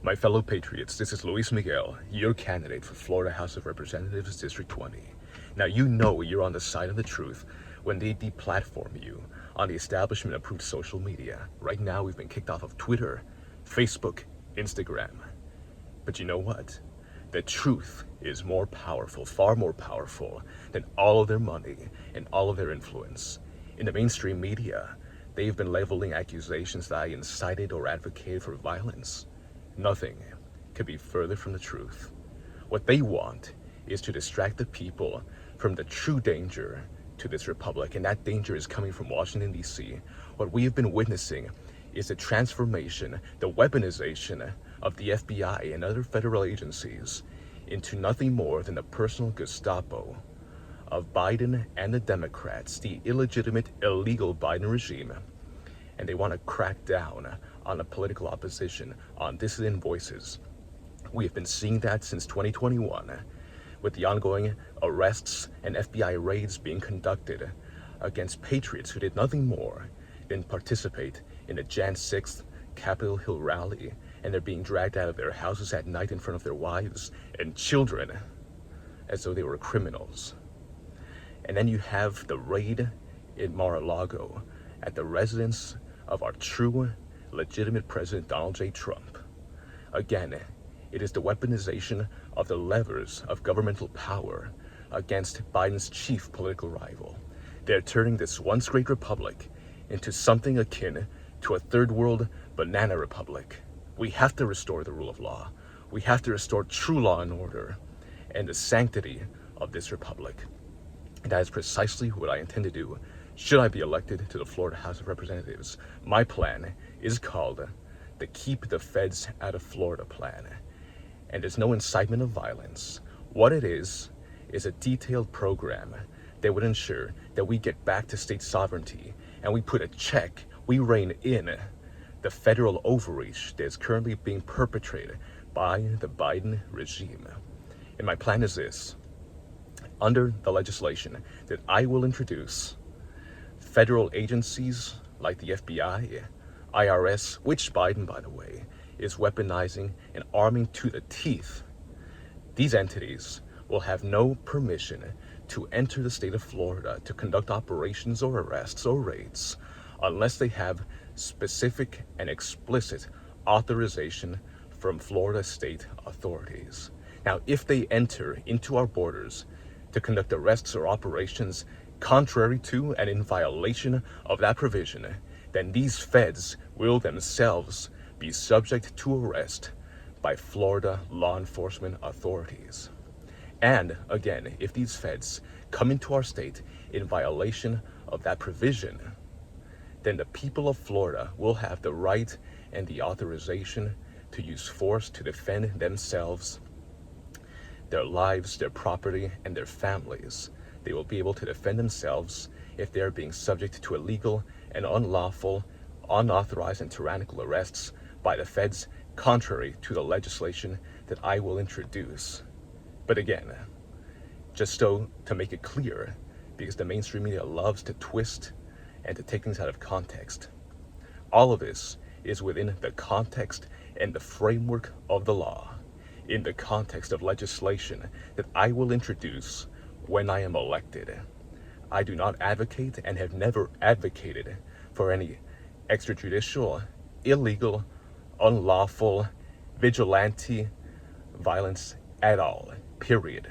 My fellow patriots, this is Luis Miguel, your candidate for Florida House of Representatives District 20. Now you know you're on the side of the truth when they deplatform you on the establishment-approved social media. Right now we've been kicked off of Twitter, Facebook, Instagram. But you know what? The truth is more powerful, far more powerful than all of their money and all of their influence. In the mainstream media, they've been leveling accusations that I incited or advocated for violence. Nothing could be further from the truth. What they want is to distract the people from the true danger to this republic, and that danger is coming from Washington, D.C. What we have been witnessing is the transformation, the weaponization of the FBI and other federal agencies into nothing more than the personal Gestapo of Biden and the Democrats, the illegitimate, illegal Biden regime. And they want to crack down on the political opposition, on dissident voices. We have been seeing that since 2021, with the ongoing arrests and FBI raids being conducted against patriots who did nothing more than participate in the Jan 6th Capitol Hill rally, and they're being dragged out of their houses at night in front of their wives and children as though they were criminals. And then you have the raid in Mar-a-Lago at the residence of our true, legitimate President Donald J. Trump. Again, it is the weaponization of the levers of governmental power against Biden's chief political rival. They're turning this once great republic into something akin to a third world banana republic. We have to restore the rule of law. We have to restore true law and order and the sanctity of this republic. And that is precisely what I intend to do should I be elected to the Florida House of Representatives. My plan is called the Keep the Feds Out of Florida plan. And there's no incitement of violence. What it is a detailed program that would ensure that we get back to state sovereignty and we put a check, we rein in the federal overreach that is currently being perpetrated by the Biden regime. And my plan is this: under the legislation that I will introduce, federal agencies like the FBI, IRS, which Biden, by the way, is weaponizing and arming to the teeth, these entities will have no permission to enter the state of Florida to conduct operations or arrests or raids unless they have specific and explicit authorization from Florida state authorities. Now, if they enter into our borders to conduct arrests or operations contrary to and in violation of that provision, then these feds will themselves be subject to arrest by Florida law enforcement authorities. And again, if these feds come into our state in violation of that provision, then the people of Florida will have the right and the authorization to use force to defend themselves, their lives, their property, and their families. They will be able to defend themselves if they are being subject to illegal and unlawful, unauthorized, and tyrannical arrests by the feds, contrary to the legislation that I will introduce. But again, just so to make it clear, because the mainstream media loves to twist and to take things out of context, all of this is within the context and the framework of the law, in the context of legislation that I will introduce when I am elected. I do not advocate and have never advocated for any extrajudicial, illegal, unlawful, vigilante violence at all, period.